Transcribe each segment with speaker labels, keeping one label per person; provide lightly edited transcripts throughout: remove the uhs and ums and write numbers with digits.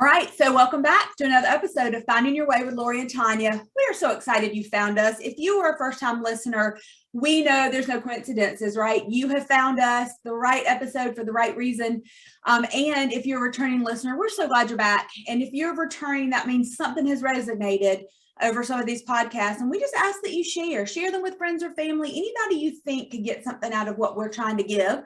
Speaker 1: All right, so welcome back to another episode of Finding Your Way with Lori and Tanya. We are so excited you found us. If you are a first-time listener, we know there's no coincidences, right? You have found us, the right episode for the right reason. And if you're a returning listener, we're so glad you're back. And if you're returning, that means something has resonated over some of these podcasts. And we just ask that you share them with friends or family, anybody you think could get something out of what we're trying to give,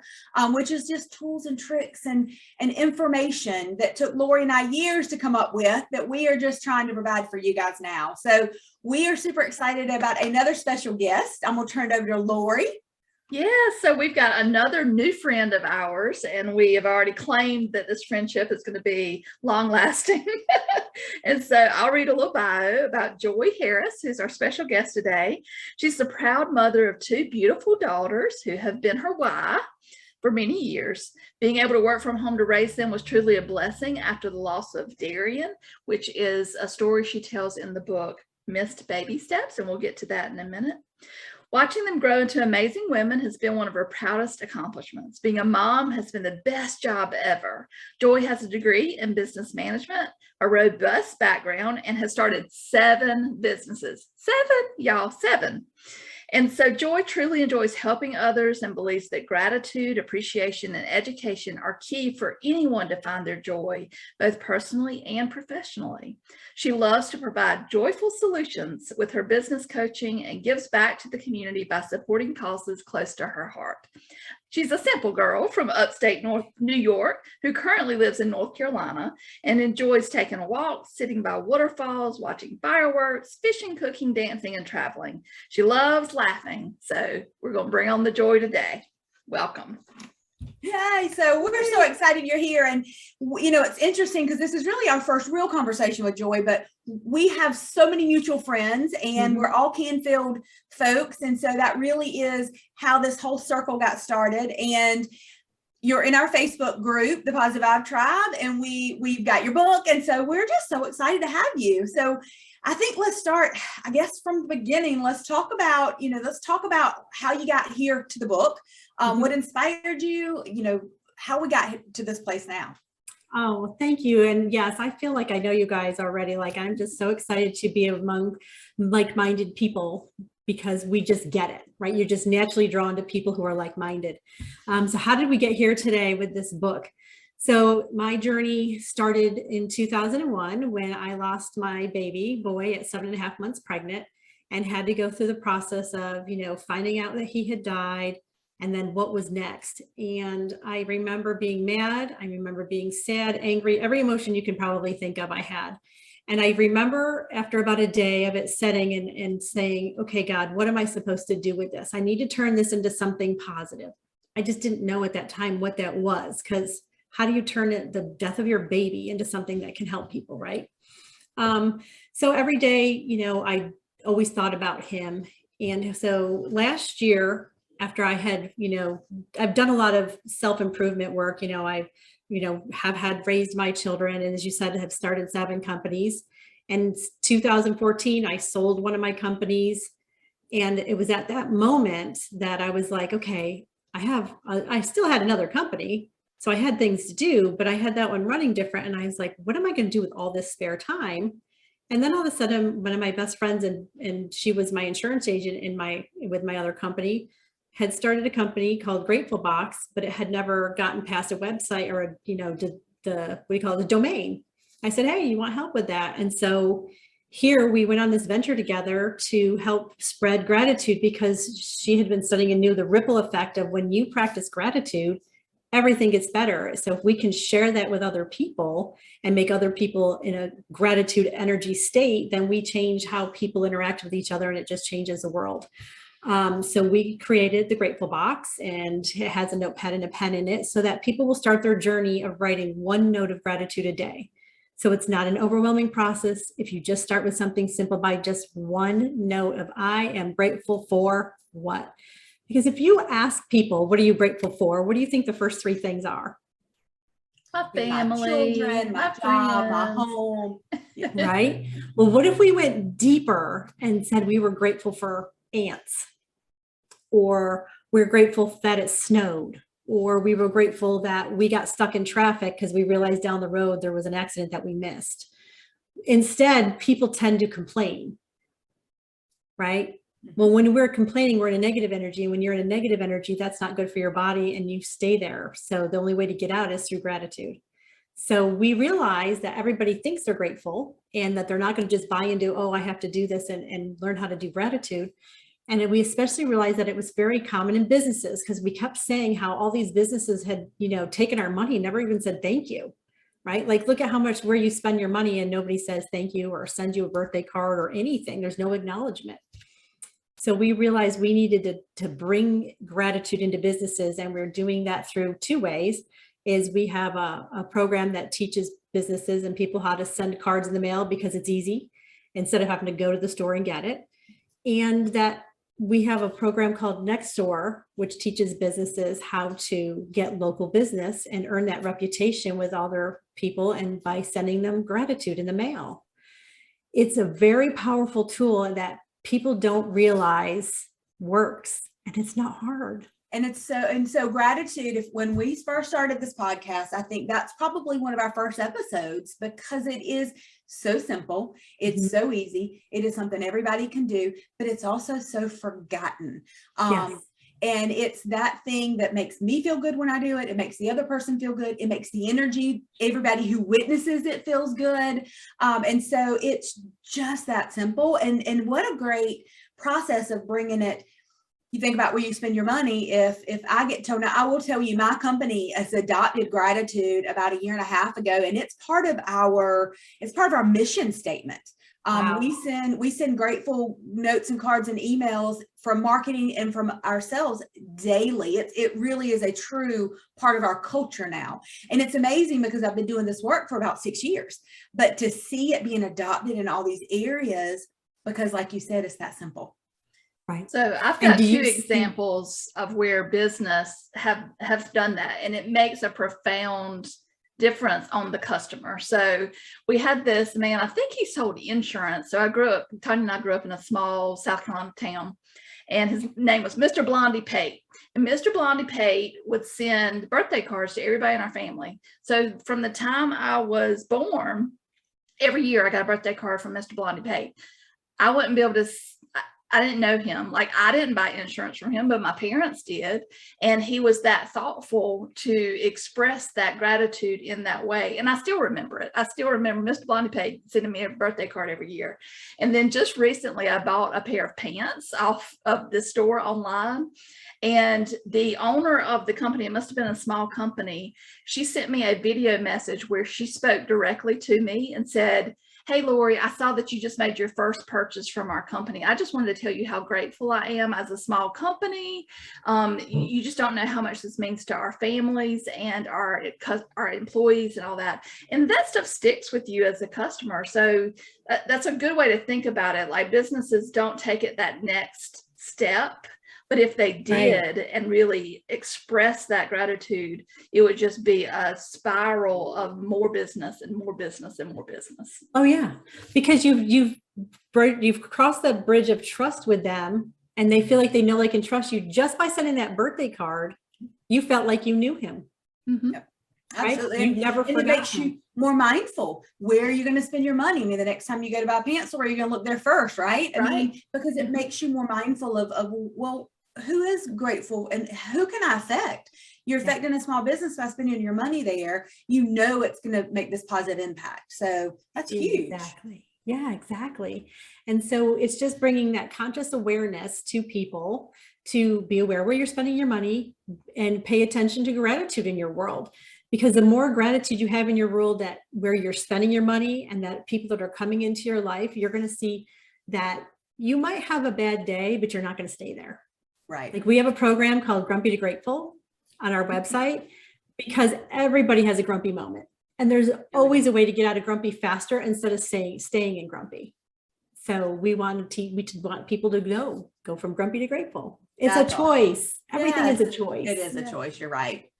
Speaker 1: which is just tools and tricks and information that took Lori and I years to come up with that we are just trying to provide for you guys now. So we are super excited about another special guest. I'm going to turn it over to Lori.
Speaker 2: Yeah, so we've got another new friend of ours, and we have already claimed that this friendship is going to be long lasting. And so I'll read a little bio about Joy Harris, who's our special guest today. She's the proud mother of two beautiful daughters who have been her wife for many years. Being able to work from home to raise them was truly a blessing after the loss of Darien, which is a story she tells in the book, Missed Baby Steps, and we'll get to that in a minute. Watching them grow into amazing women has been one of her proudest accomplishments. Being a mom has been the best job ever. Joy has a degree in business management, a robust background, and has started 7 businesses. 7, y'all, 7. And so Joy truly enjoys helping others and believes that gratitude, appreciation, and education are key for anyone to find their joy, both personally and professionally. She loves to provide joyful solutions with her business coaching and gives back to the community by supporting causes close to her heart. She's a simple girl from upstate New York who currently lives in North Carolina and enjoys taking a walk, sitting by waterfalls, watching fireworks, fishing, cooking, dancing, and traveling. She loves laughing, so we're going to bring on the joy today. Welcome.
Speaker 1: Yay. So we're so excited you're here. And, you know, it's interesting because this is really our first real conversation with Joy, but we have so many mutual friends and we're all Canfield folks. And so that really is how this whole circle got started. And you're in our Facebook group, the Positive Vibe Tribe, and we've got your book. And so we're just so excited to have you. So I think let's start, I guess, from the beginning. Let's talk about how you got here to the book, what inspired you, how we got to this place now.
Speaker 3: Oh, well, thank you. And yes, I feel like I know you guys already. Like, I'm just so excited to be among like-minded people because we just get it, right? You're just naturally drawn to people who are like-minded. So how did we get here today with this book? So my journey started in 2001 when I lost my baby boy at 7.5 months pregnant and had to go through the process of, finding out that he had died and then what was next. And I remember being mad. I remember being sad, angry, every emotion you can probably think of I had. And I remember after about a day of it setting and saying, okay, God, what am I supposed to do with this? I need to turn this into something positive. I just didn't know at that time what that was, because how do you turn the death of your baby into something that can help people, right? So every day, I always thought about him. And so last year, after I had, I've done a lot of self-improvement work, I have had raised my children, and as you said, have started 7 companies. And 2014, I sold one of my companies. And it was at that moment that I was like, okay, I still had another company. So I had things to do, but I had that one running different. And I was like, what am I going to do with all this spare time? And then all of a sudden, one of my best friends, and she was my insurance agent with my other company, had started a company called Grateful Box, but it had never gotten past a website or the domain. I said, hey, you want help with that? And so here we went on this venture together to help spread gratitude, because she had been studying and knew the ripple effect of when you practice gratitude, everything gets better. So if we can share that with other people and make other people in a gratitude energy state, then we change how people interact with each other, and it just changes the world. So we created the Grateful Box, and it has a notepad and a pen in it so that people will start their journey of writing 1 note of gratitude a day. So it's not an overwhelming process. If you just start with something simple by just 1 note of I am grateful for what? Because if you ask people, what are you grateful for? What do you think the first 3 things are?
Speaker 2: My family,
Speaker 1: my children, my job, my home.
Speaker 3: Right? Well, what if we went deeper and said we were grateful for ants, or we're grateful that it snowed, or we were grateful that we got stuck in traffic because we realized down the road there was an accident that we missed. Instead, people tend to complain, right? Well, when we're complaining, we're in a negative energy. And when you're in a negative energy, that's not good for your body and you stay there. So the only way to get out is through gratitude. So we realize that everybody thinks they're grateful and that they're not going to just buy into, oh, I have to do this and learn how to do gratitude. And we especially realized that it was very common in businesses because we kept saying how all these businesses had, taken our money and never even said thank you, right? Like, look at how much where you spend your money and nobody says thank you or sends you a birthday card or anything. There's no acknowledgement. So we realized we needed to bring gratitude into businesses, and we're doing that through two ways. Is we have a program that teaches businesses and people how to send cards in the mail because it's easy instead of having to go to the store and get it. And that we have a program called Next Door, which teaches businesses how to get local business and earn that reputation with other people and by sending them gratitude in the mail. It's a very powerful tool that people don't realize works, and it's not hard.
Speaker 1: And so gratitude, when we first started this podcast, I think that's probably one of our first episodes because it is so simple. It's so easy. It is something everybody can do, but it's also so forgotten.
Speaker 3: Yes.
Speaker 1: And it's that thing that makes me feel good when I do it. It makes the other person feel good. It makes the energy, everybody who witnesses it feels good. And so it's just that simple. And what a great process of bringing it. You think about where you spend your money. If I get told, now I will tell you, my company has adopted gratitude about a year and a half ago, and it's part of our mission statement.
Speaker 3: Wow.
Speaker 1: We send grateful notes and cards and emails from marketing and from ourselves daily. It really is a true part of our culture now. And it's amazing because I've been doing this work for about 6 years, but to see it being adopted in all these areas, because like you said, it's that simple.
Speaker 2: Right. So I've got two examples of where business have done that, and it makes a profound difference on the customer. So we had this man, I think he sold insurance. So Tanya and I grew up in a small South Carolina town, and his name was Mr. Blondie Pate. And Mr. Blondie Pate would send birthday cards to everybody in our family. So from the time I was born, every year I got a birthday card from Mr. Blondie Pate. I wouldn't be able to, I didn't know him. Like, I didn't buy insurance from him, but my parents did. And he was that thoughtful to express that gratitude in that way. And I still remember it. I still remember Mr. Blondie Pate sending me a birthday card every year. And then just recently, I bought a pair of pants off of the store online. And the owner of the company, it must have been a small company, she sent me a video message where she spoke directly to me and said, "Hey, Lori, I saw that you just made your first purchase from our company. I just wanted to tell you how grateful I am as a small company. You just don't know how much this means to our families and our employees and all that." And that stuff sticks with you as a customer. So that's a good way to think about it. Like, businesses don't take it that next step. But if they did and really express that gratitude, it would just be a spiral of more business and more business and more business.
Speaker 3: Oh yeah, because you've crossed that bridge of trust with them, and they feel like they know, like, and trust you just by sending that birthday card. You felt like you knew him.
Speaker 1: Mm-hmm. Yep. Absolutely.
Speaker 3: Right? You never forgot.
Speaker 1: It makes you more mindful. Where are you going to spend your money? I mean, the next time you go to buy pants, where are you going to look there first, right? I mean, because it makes you more mindful of well, who is grateful and who can I affect? You're affecting a small business by spending your money there. You know it's going to make this positive impact. So that's huge.
Speaker 3: Exactly. Yeah, exactly. And so it's just bringing that conscious awareness to people to be aware where you're spending your money and pay attention to gratitude in your world. Because the more gratitude you have in your world, that where you're spending your money and that people that are coming into your life, you're going to see that you might have a bad day, but you're not going to stay there.
Speaker 1: Right.
Speaker 3: Like, we have a program called Grumpy to Grateful on our website because everybody has a grumpy moment. And there's always a way to get out of grumpy faster instead of staying in grumpy. So we want people to go from grumpy to grateful. It's a choice. Everything is a choice.
Speaker 1: It is a choice. You're right.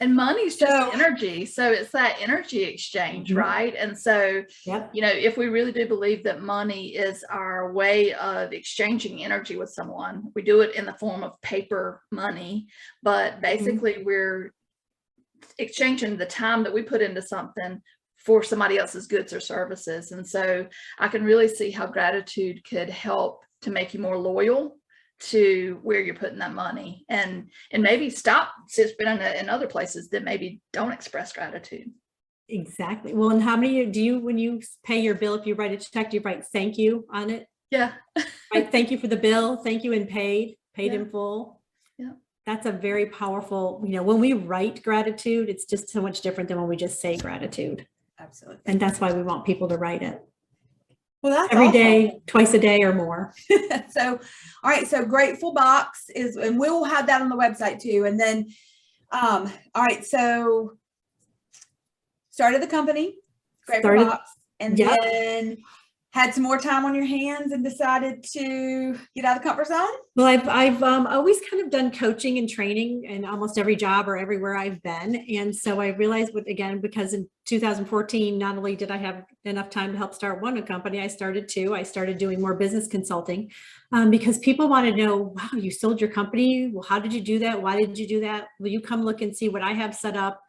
Speaker 2: And money's just
Speaker 1: So-
Speaker 2: energy. So it's that energy exchange,
Speaker 3: Mhm.
Speaker 2: right? And so,
Speaker 3: Yep.
Speaker 2: you know, if we really do believe that money is our way of exchanging energy with someone, we do it in the form of paper money, but basically we're exchanging the time that we put into something for somebody else's goods or services. And so I can really see how gratitude could help to make you more loyal to where you're putting that money, and maybe stop spending it in other places that maybe don't express gratitude.
Speaker 3: Exactly. Well, and how many do you, when you pay your bill, if you write a check, do you write thank you on it?
Speaker 2: Yeah.
Speaker 3: Right. Thank you for the bill. Thank you and paid
Speaker 2: Yeah.
Speaker 3: in full.
Speaker 2: Yeah.
Speaker 3: That's a very powerful, you know, when we write gratitude, it's just so much different than when we just say gratitude.
Speaker 1: Absolutely.
Speaker 3: And that's why we want people to write it
Speaker 1: Well, that's
Speaker 3: every
Speaker 1: awesome.
Speaker 3: day, twice a day or more.
Speaker 1: So, all right. So Grateful Box is, and we'll have that on the website too. And then, all right. So started the company, Grateful
Speaker 3: Started-
Speaker 1: Box, and
Speaker 3: Yep.
Speaker 1: then had some more time on your hands and decided to get out of the comfort zone.
Speaker 3: Well, I've always kind of done coaching and training in almost every job or everywhere I've been. And so I realized, again, because in 2014, not only did I have enough time to help start one company, I started two. I started doing more business consulting because people want to know, wow, you sold your company. Well, how did you do that? Why did you do that? Will you come look and see what I have set up?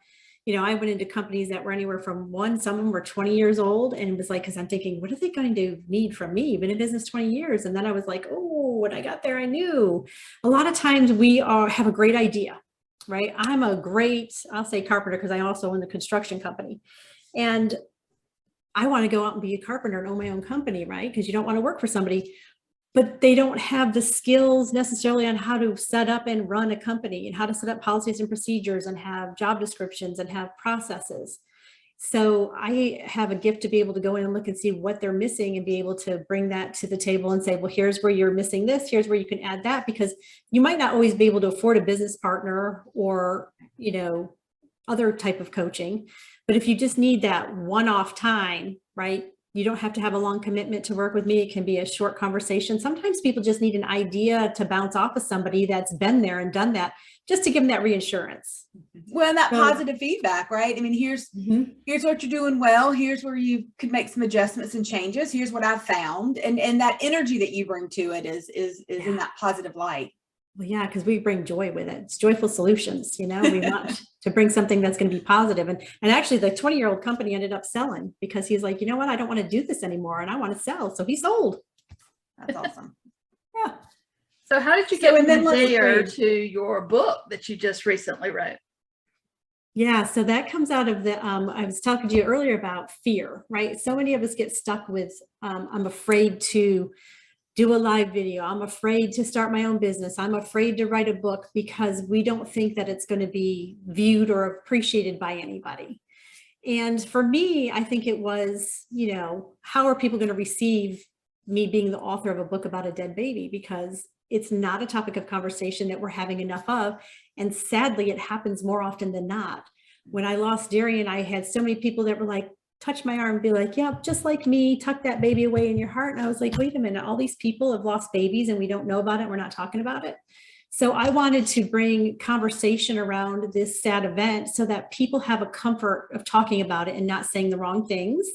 Speaker 3: You know, I went into companies that were anywhere from some of them were 20 years old, and it was like, because I'm thinking, what are they going to need from me? Been in business 20 years. And then I was like, oh, when I got there, I knew. A lot of times we have a great idea, right? I'm a great, I'll say carpenter, because I also own the construction company. And I want to go out and be a carpenter and own my own company, right? Because you don't want to work for somebody, but they don't have the skills necessarily on how to set up and run a company and how to set up policies and procedures and have job descriptions and have processes. So I have a gift to be able to go in and look and see what they're missing and be able to bring that to the table and say, well, here's where you're missing this, here's where you can add that, because you might not always be able to afford a business partner or, you know, other type of coaching. But if you just need that one-off time, right? You don't have to have a long commitment to work with me. It can be a short conversation. Sometimes people just need an idea to bounce off of somebody that's been there and done that, just to give them that reassurance.
Speaker 1: Well, and that
Speaker 3: So-
Speaker 1: positive feedback, right? I mean, here's what you're doing well. Here's where you could make some adjustments and changes. Here's what I've found. And that energy that you bring to it is in that positive light.
Speaker 3: Well, yeah, because we bring joy with it. It's joyful solutions, you know, we want to bring something that's going to be positive. And actually the 20-year-old company ended up selling because he's like, you know what, I don't want to do this anymore and I want to sell. So he sold.
Speaker 1: That's awesome.
Speaker 3: Yeah.
Speaker 2: So how did you
Speaker 1: So,
Speaker 2: get
Speaker 1: and then
Speaker 2: from
Speaker 1: let's
Speaker 2: there
Speaker 1: read.
Speaker 2: to your book that you just recently wrote?
Speaker 3: Yeah, so that comes out of the, I was talking to you earlier about fear, right? So many of us get stuck with, I'm afraid to do a live video. I'm afraid to start my own business. I'm afraid to write a book because we don't think that it's going to be viewed or appreciated by anybody. And for me, I think it was, you know, how are people going to receive me being the author of a book about a dead baby? Because it's not a topic of conversation that we're having enough of. And sadly, it happens more often than not. When I lost Darien, I had so many people that were like, touch my arm and be like, yep, just like me, tuck that baby away in your heart. And I was like, wait a minute, all these people have lost babies and we don't know about it. We're not talking about it. So I wanted to bring conversation around this sad event so that people have a comfort of talking about it and not saying the wrong things,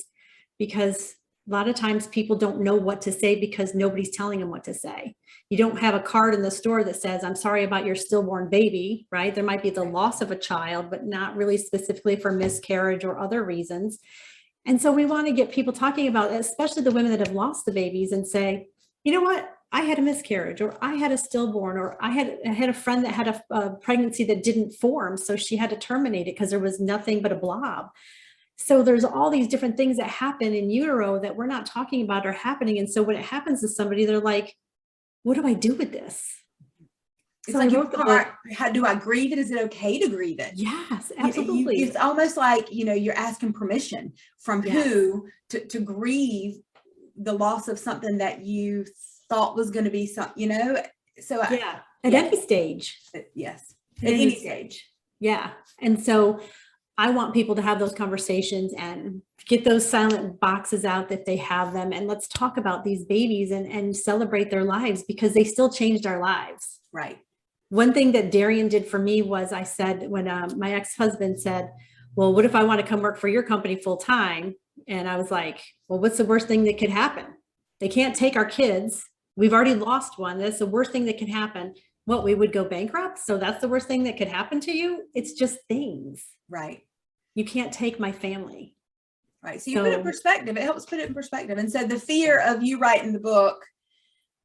Speaker 3: because a lot of times people don't know what to say because nobody's telling them what to say. You don't have a card in the store that says, I'm sorry about your stillborn baby, right? There might be the loss of a child, but not really specifically for miscarriage or other reasons. And so we want to get people talking about it, especially the women that have lost the babies, and say, you know what? I had a miscarriage, or I had a stillborn, or I had a friend that had a pregnancy that didn't form. So she had to terminate it because there was nothing but a blob. So there's all these different things that happen in utero that we're not talking about are happening. And so when it happens to somebody, they're like, what do I do with this?
Speaker 1: It's
Speaker 3: So
Speaker 1: like,
Speaker 3: I wrote the book.
Speaker 1: how do I grieve it? Is it okay to grieve it?
Speaker 3: Yes,
Speaker 1: You-
Speaker 3: absolutely.
Speaker 1: it's almost like, you know, you're asking permission from
Speaker 3: Yes.
Speaker 1: who to grieve the loss of something that you thought was going to be something, you know? So
Speaker 3: Yeah, at
Speaker 1: yeah.
Speaker 3: any stage.
Speaker 1: Yes,
Speaker 3: At
Speaker 1: at
Speaker 3: any
Speaker 1: any
Speaker 3: stage.
Speaker 1: stage.
Speaker 3: Yeah. And so I want people to have those conversations and get those silent boxes out that they have them. And let's talk about these babies and celebrate their lives, because they still changed our lives.
Speaker 1: Right.
Speaker 3: One thing that Darien did for me was I said, when my ex-husband said, well, what if I want to come work for your company full time? And I was like, well, what's the worst thing that could happen? They can't take our kids. We've already lost one. That's the worst thing that can happen. What, we would go bankrupt? So that's the worst thing that could happen to you? It's just things.
Speaker 1: Right.
Speaker 3: You can't take my family.
Speaker 1: Right. So you put it in perspective. It helps put it in perspective. And so the fear of you writing the book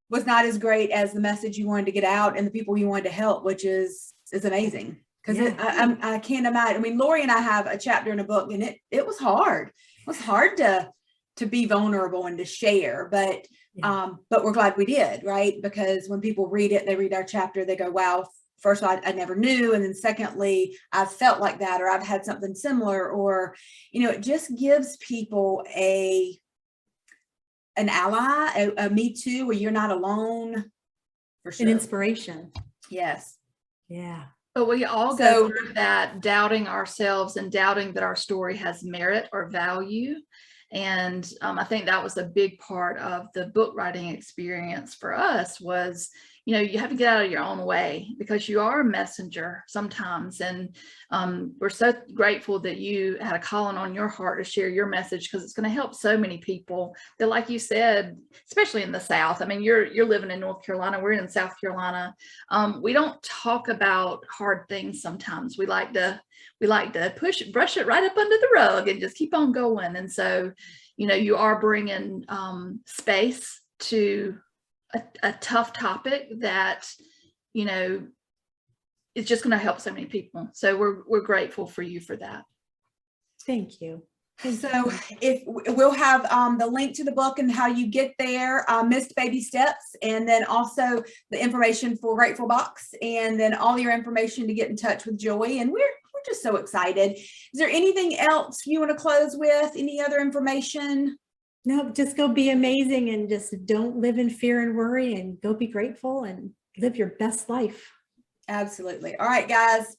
Speaker 1: was not as great as the message you wanted to get out and the people you wanted to help, which is amazing. Because
Speaker 3: Yeah.
Speaker 1: I can't imagine. I mean, Lori and I have a chapter in a book, and it was hard. It was hard to be vulnerable and to share, but we're glad we did, right? Because when people read it, they read our chapter, they go, wow, first of all, I never knew. And then secondly, I've felt like that, or I've had something similar, or, it just gives people an ally, a me too, where you're not alone. For sure.
Speaker 3: An inspiration.
Speaker 1: Yes.
Speaker 3: Yeah.
Speaker 2: But we all go through that, doubting ourselves and doubting that our story has merit or value. And I think that was a big part of the book writing experience for us was, you have to get out of your own way because you are a messenger sometimes. And we're so grateful that you had a calling on your heart to share your message, because it's going to help so many people that, like you said, especially in the South. I mean, you're living in North Carolina. We're in South Carolina. We don't talk about hard things sometimes. We like to brush it right up under the rug and just keep on going. And so, you are bringing space to a tough topic that, it's just going to help so many people. So we're grateful for you for that.
Speaker 3: Thank you.
Speaker 1: So if we'll have the link to the book and how you get there, missed baby steps, and then also the information for Grateful Box, and then all your information to get in touch with Joy. And we're just so excited. Is there anything else you want to close with? Any other information?
Speaker 3: No, just go be amazing and just don't live in fear and worry, and go be grateful and live your best life.
Speaker 1: Absolutely. All right, guys.